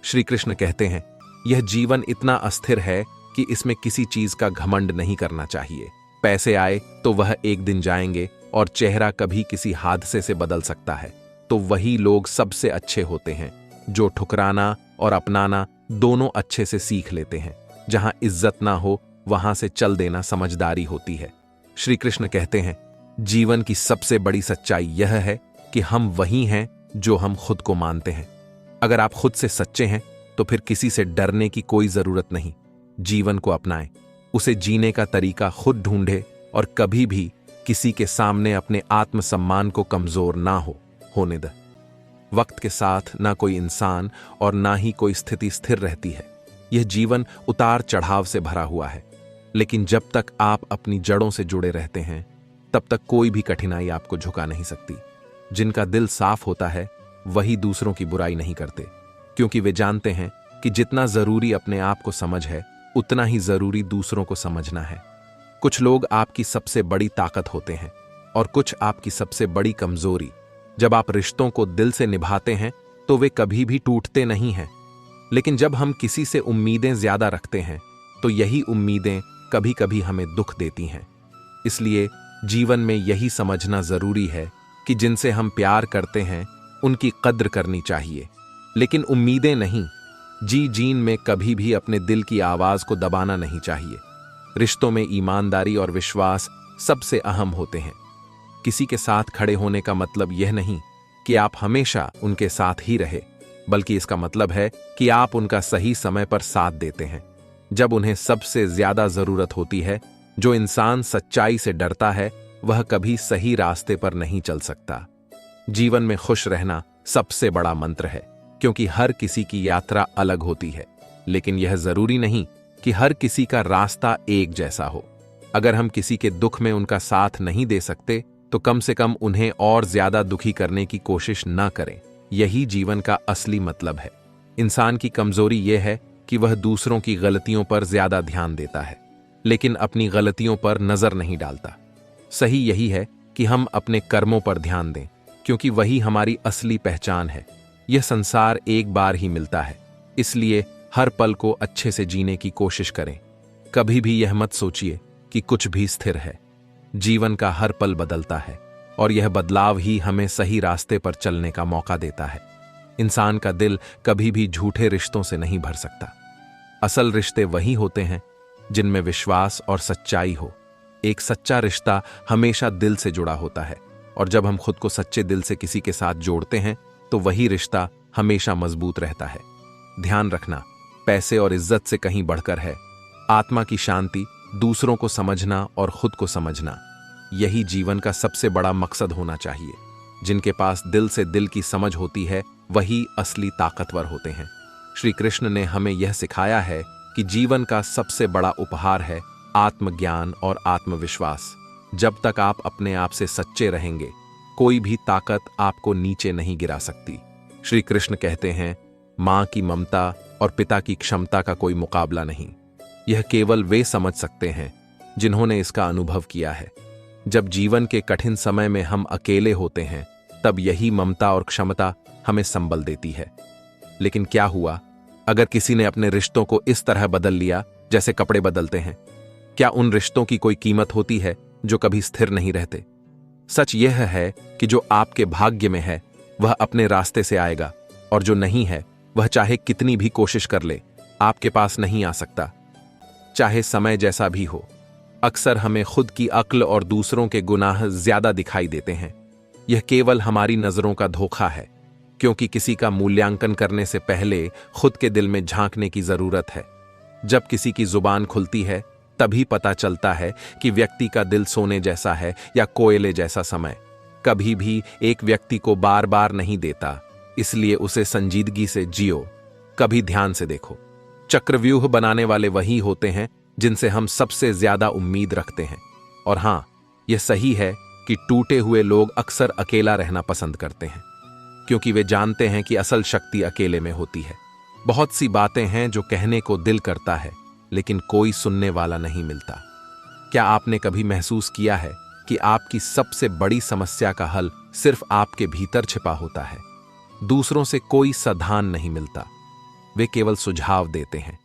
श्री कृष्ण कहते हैं, यह जीवन इतना अस्थिर है कि इसमें किसी चीज का घमंड नहीं करना चाहिए। पैसे आए तो वह एक दिन जाएंगे और चेहरा कभी किसी हादसे से बदल सकता है। तो वही लोग सबसे अच्छे होते हैं जो ठुकराना और अपनाना दोनों अच्छे से सीख लेते हैं। जहां इज्जत ना हो वहां से चल देना समझदारी होती है। श्री कृष्ण कहते हैं, जीवन की सबसे बड़ी सच्चाई यह है कि हम वही हैं जो हम खुद को मानते हैं। अगर आप खुद से सच्चे हैं तो फिर किसी से डरने की कोई जरूरत नहीं। जीवन को अपनाएं, उसे जीने का तरीका खुद ढूंढे और कभी भी किसी के सामने अपने आत्मसम्मान को कमजोर ना होने दे। वक्त के साथ ना कोई इंसान और ना ही कोई स्थिति स्थिर रहती है। यह जीवन उतार चढ़ाव से भरा हुआ है, लेकिन जब तक आप अपनी जड़ों से जुड़े रहते हैं तब तक कोई भी कठिनाई आपको झुका नहीं सकती। जिनका दिल साफ होता है वही दूसरों की बुराई नहीं करते, क्योंकि वे जानते हैं कि जितना जरूरी अपने आप को समझ है उतना ही जरूरी दूसरों को समझना है। कुछ लोग आपकी सबसे बड़ी ताकत होते हैं और कुछ आपकी सबसे बड़ी कमजोरी। जब आप रिश्तों को दिल से निभाते हैं तो वे कभी भी टूटते नहीं हैं, लेकिन जब हम किसी से उम्मीदें ज्यादा रखते हैं तो यही उम्मीदें कभी कभी हमें दुख देती हैं। इसलिए जीवन में यही समझना जरूरी है कि जिनसे हम प्यार करते हैं उनकी कद्र करनी चाहिए, लेकिन उम्मीदें नहीं। जीन में कभी भी अपने दिल की आवाज को दबाना नहीं चाहिए। रिश्तों में ईमानदारी और विश्वास सबसे अहम होते हैं। किसी के साथ खड़े होने का मतलब यह नहीं कि आप हमेशा उनके साथ ही रहे, बल्कि इसका मतलब है कि आप उनका सही समय पर साथ देते हैं, जब उन्हें सबसे ज्यादा जरूरत होती है। जो इंसान सच्चाई से डरता है वह कभी सही रास्ते पर नहीं चल सकता। जीवन में खुश रहना सबसे बड़ा मंत्र है, क्योंकि हर किसी की यात्रा अलग होती है, लेकिन यह जरूरी नहीं कि हर किसी का रास्ता एक जैसा हो। अगर हम किसी के दुख में उनका साथ नहीं दे सकते तो कम से कम उन्हें और ज्यादा दुखी करने की कोशिश न करें। यही जीवन का असली मतलब है। इंसान की कमजोरी यह है कि वह दूसरों की गलतियों पर ज्यादा ध्यान देता है, लेकिन अपनी गलतियों पर नजर नहीं डालता। सही यही है कि हम अपने कर्मों पर ध्यान दें, क्योंकि वही हमारी असली पहचान है। यह संसार एक बार ही मिलता है, इसलिए हर पल को अच्छे से जीने की कोशिश करें। कभी भी यह मत सोचिए कि कुछ भी स्थिर है। जीवन का हर पल बदलता है और यह बदलाव ही हमें सही रास्ते पर चलने का मौका देता है। इंसान का दिल कभी भी झूठे रिश्तों से नहीं भर सकता। असल रिश्ते वही होते हैं जिनमें विश्वास और सच्चाई हो। एक सच्चा रिश्ता हमेशा दिल से जुड़ा होता है, और जब हम खुद को सच्चे दिल से किसी के साथ जोड़ते हैं तो वही रिश्ता हमेशा मजबूत रहता है। ध्यान रखना, पैसे और इज्जत से कहीं बढ़कर है आत्मा की शांति, दूसरों को समझना और खुद को समझना। यही जीवन का सबसे बड़ा मकसद होना चाहिए। जिनके पास दिल से दिल की समझ होती है वही असली ताकतवर होते हैं। श्री कृष्ण ने हमें यह सिखाया है कि जीवन का सबसे बड़ा उपहार है आत्मज्ञान और आत्मविश्वास। जब तक आप अपने आप से सच्चे रहेंगे कोई भी ताकत आपको नीचे नहीं गिरा सकती। श्री कृष्ण कहते हैं, मां की ममता और पिता की क्षमता का कोई मुकाबला नहीं। यह केवल वे समझ सकते हैं जिन्होंने इसका अनुभव किया है। जब जीवन के कठिन समय में हम अकेले होते हैं तब यही ममता और क्षमता हमें संबल देती है। लेकिन क्या हुआ अगर किसी ने अपने रिश्तों को इस तरह बदल लिया जैसे कपड़े बदलते हैं? क्या उन रिश्तों की कोई कीमत होती है जो कभी स्थिर नहीं रहते? सच यह है कि जो आपके भाग्य में है वह अपने रास्ते से आएगा, और जो नहीं है वह चाहे कितनी भी कोशिश कर ले आपके पास नहीं आ सकता, चाहे समय जैसा भी हो। अक्सर हमें खुद की अक्ल और दूसरों के गुनाह ज्यादा दिखाई देते हैं। यह केवल हमारी नजरों का धोखा है, क्योंकि किसी का मूल्यांकन करने से पहले खुद के दिल में झांकने की जरूरत है। जब किसी की जुबान खुलती है तभी पता चलता है कि व्यक्ति का दिल सोने जैसा है या कोयले जैसा। समय कभी भी एक व्यक्ति को बार बार नहीं देता, इसलिए उसे संजीदगी से जियो, कभी ध्यान से देखो। चक्रव्यूह बनाने वाले वही होते हैं जिनसे हम सबसे ज्यादा उम्मीद रखते हैं। और हां, यह सही है कि टूटे हुए लोग अक्सर अकेला रहना पसंद करते हैं, क्योंकि वे जानते हैं कि असल शक्ति अकेले में होती है। बहुत सी बातें हैं जो कहने को दिल करता है, लेकिन कोई सुनने वाला नहीं मिलता। क्या आपने कभी महसूस किया है कि आपकी सबसे बड़ी समस्या का हल सिर्फ आपके भीतर छिपा होता है? दूसरों से कोई समाधान नहीं मिलता। वे केवल सुझाव देते हैं।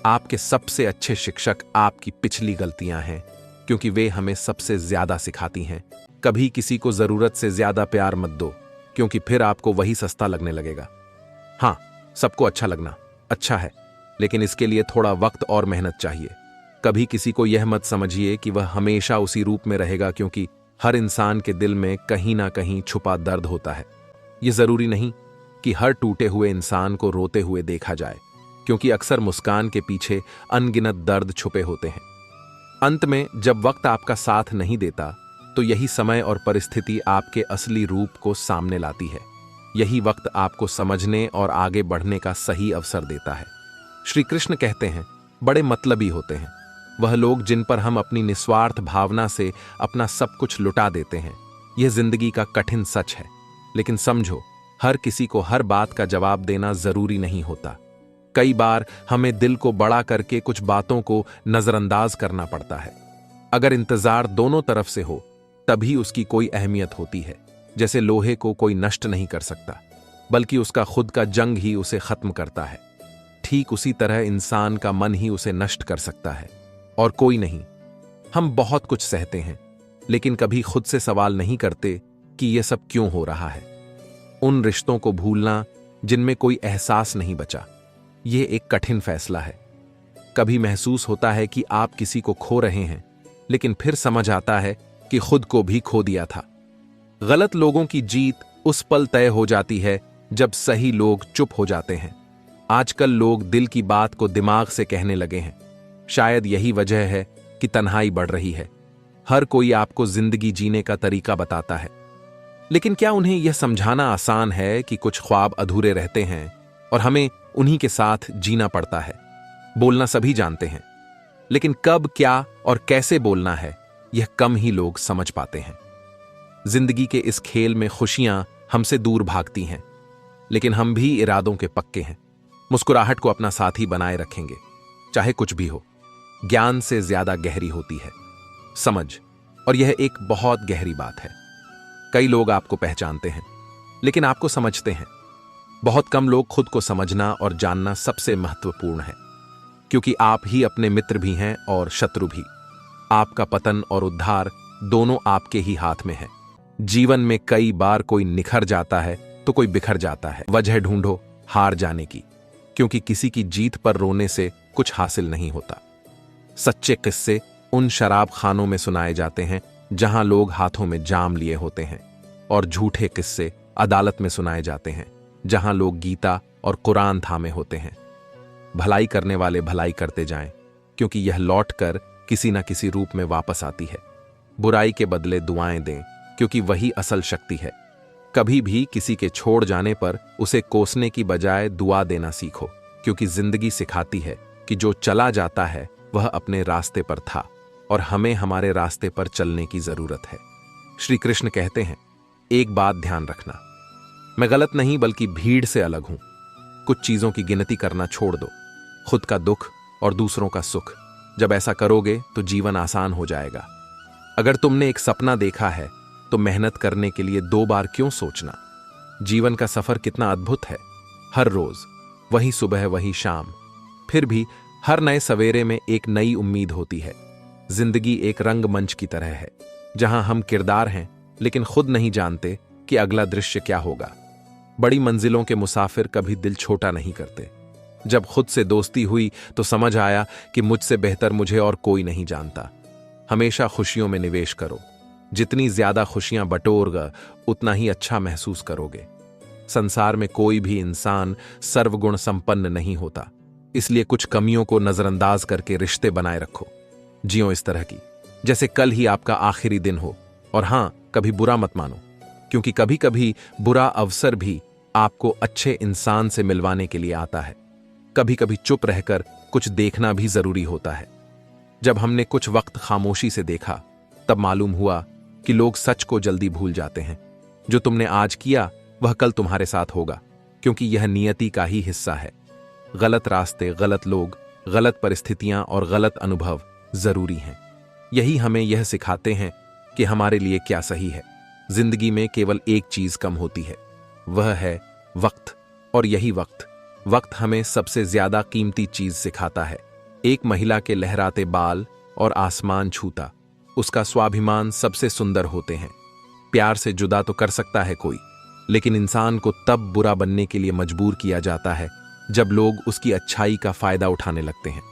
आपके सबसे अच्छे शिक्षक आपकी पिछली गलतियां हैं, क्योंकि वे हमें सबसे ज्यादा सिखाती हैं। कभी किसी को जरूरत से ज्यादा प्यार मत दो, क्योंकि फिर आपको वही सस्ता लगने लगेगा। हाँ, सबको अच्छा लगना अच्छा है, लेकिन इसके लिए थोड़ा वक्त और मेहनत चाहिए। कभी किसी को यह मत समझिए कि वह हमेशा उसी रूप में रहेगा, क्योंकि हर इंसान के दिल में कहीं ना कहीं छुपा दर्द होता है। यह जरूरी नहीं कि हर टूटे हुए इंसान को रोते हुए देखा जाए, क्योंकि अक्सर मुस्कान के पीछे अनगिनत दर्द छुपे होते हैं। अंत में जब वक्त आपका साथ नहीं देता, तो यही समय और परिस्थिति आपके असली रूप को सामने लाती है। यही वक्त आपको समझने और आगे बढ़ने का सही अवसर देता है। श्री कृष्ण कहते हैं, बड़े मतलबी होते हैं वह लोग जिन पर हम अपनी निस्वार्थ भावना से अपना सब कुछ लुटा देते हैं। यह जिंदगी का कठिन सच है, लेकिन समझो, हर किसी को हर बात का जवाब देना जरूरी नहीं होता। कई बार हमें दिल को बड़ा करके कुछ बातों को नजरअंदाज करना पड़ता है। अगर इंतजार दोनों तरफ से हो, तभी उसकी कोई अहमियत होती है। जैसे लोहे को कोई नष्ट नहीं कर सकता, बल्कि उसका खुद का जंग ही उसे खत्म करता है। ठीक उसी तरह इंसान का मन ही उसे नष्ट कर सकता है, और कोई नहीं। हम बहुत कुछ सहते हैं, लेकिन कभी खुद से सवाल नहीं करते कि यह सब क्यों हो रहा है। उन रिश्तों को भूलना जिनमें कोई एहसास नहीं बचा, यह एक कठिन फैसला है। कभी महसूस होता है कि आप किसी को खो रहे हैं, लेकिन फिर समझ आता है कि खुद को भी खो दिया था। गलत लोगों की जीत उस पल तय हो जाती है जब सही लोग चुप हो जाते हैं। आजकल लोग दिल की बात को दिमाग से कहने लगे हैं। शायद यही वजह है कि तन्हाई बढ़ रही है। हर कोई आपको जिंदगी जीने का तरीका बताता है, लेकिन क्या उन्हें यह समझाना आसान है कि कुछ ख्वाब अधूरे रहते हैं और हमें उन्हीं के साथ जीना पड़ता है। बोलना सभी जानते हैं, लेकिन कब, क्या और कैसे बोलना है, यह कम ही लोग समझ पाते हैं। जिंदगी के इस खेल में खुशियां हमसे दूर भागती हैं, लेकिन हम भी इरादों के पक्के हैं। मुस्कुराहट को अपना साथी बनाए रखेंगे, चाहे कुछ भी हो। ज्ञान से ज्यादा गहरी होती है समझ, और यह एक बहुत गहरी बात है। कई लोग आपको पहचानते हैं, लेकिन आपको समझते हैं। बहुत कम लोग खुद को समझना और जानना सबसे महत्वपूर्ण है, क्योंकि आप ही अपने मित्र भी हैं और शत्रु भी। आपका पतन और उद्धार दोनों आपके ही हाथ में है। जीवन में कई बार कोई निखर जाता है तो कोई बिखर जाता है। वजह ढूंढो हार जाने की, क्योंकि किसी की जीत पर रोने से कुछ हासिल नहीं होता। सच्चे किस्से उन शराब खानों में सुनाए जाते हैं जहां लोग हाथों में जाम लिए होते हैं, और झूठे किस्से अदालत में सुनाए जाते हैं जहां लोग गीता और कुरान थामे होते हैं। भलाई करने वाले भलाई करते जाएं, क्योंकि यह लौटकर किसी न किसी रूप में वापस आती है। बुराई के बदले दुआएं दें, क्योंकि वही असल शक्ति है। कभी भी किसी के छोड़ जाने पर उसे कोसने की बजाय दुआ देना सीखो, क्योंकि जिंदगी सिखाती है कि जो चला जाता है वह अपने रास्ते पर था, और हमें हमारे रास्ते पर चलने की जरूरत है। श्री कृष्ण कहते हैं, एक बात ध्यान रखना, मैं गलत नहीं बल्कि भीड़ से अलग हूं। कुछ चीजों की गिनती करना छोड़ दो, खुद का दुख और दूसरों का सुख। जब ऐसा करोगे तो जीवन आसान हो जाएगा। अगर तुमने एक सपना देखा है तो मेहनत करने के लिए 2 बार क्यों सोचना। जीवन का सफर कितना अद्भुत है। हर रोज वही सुबह वही शाम, फिर भी हर नए सवेरे में एक नई उम्मीद होती है। जिंदगी एक रंगमंच की तरह है, जहां हम किरदार हैं लेकिन खुद नहीं जानते कि अगला दृश्य क्या होगा। बड़ी मंजिलों के मुसाफिर कभी दिल छोटा नहीं करते। जब खुद से दोस्ती हुई तो समझ आया कि मुझसे बेहतर मुझे और कोई नहीं जानता। हमेशा खुशियों में निवेश करो। जितनी ज्यादा खुशियां बटोरगा, उतना ही अच्छा महसूस करोगे। संसार में कोई भी इंसान सर्वगुण संपन्न नहीं होता, इसलिए कुछ कमियों को नजरअंदाज करके रिश्ते बनाए रखो। जियो इस तरह की जैसे कल ही आपका आखिरी दिन हो। और हां, कभी बुरा मत मानो, क्योंकि कभी कभी बुरा अवसर भी आपको अच्छे इंसान से मिलवाने के लिए आता है। कभी कभी चुप रहकर कुछ देखना भी जरूरी होता है। जब हमने कुछ वक्त खामोशी से देखा, तब मालूम हुआ कि लोग सच को जल्दी भूल जाते हैं। जो तुमने आज किया वह कल तुम्हारे साथ होगा, क्योंकि यह नियति का ही हिस्सा है। गलत रास्ते, गलत लोग, गलत परिस्थितियां और गलत अनुभव जरूरी हैं। यही हमें यह सिखाते हैं कि हमारे लिए क्या सही है। जिंदगी में केवल एक चीज कम होती है, वह है वक्त। और यही वक्त वक्त हमें सबसे ज्यादा कीमती चीज सिखाता है। एक महिला के लहराते बाल और आसमान छूता, उसका स्वाभिमान सबसे सुंदर होते हैं। प्यार से जुदा तो कर सकता है कोई, लेकिन इंसान को तब बुरा बनने के लिए मजबूर किया जाता है जब लोग उसकी अच्छाई का फायदा उठाने लगते हैं।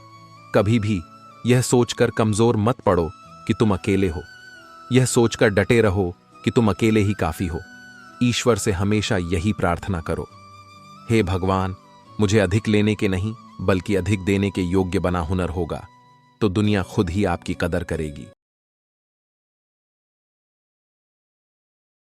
कभी भी यह सोचकर कमजोर मत पड़ो कि तुम अकेले हो। यह सोचकर डटे रहो कि तुम अकेले ही काफी हो। ईश्वर से हमेशा यही प्रार्थना करो, हे भगवान, मुझे अधिक लेने के नहीं बल्कि अधिक देने के योग्य बना हुनर होगा, तो दुनिया खुद ही आपकी कदर करेगी।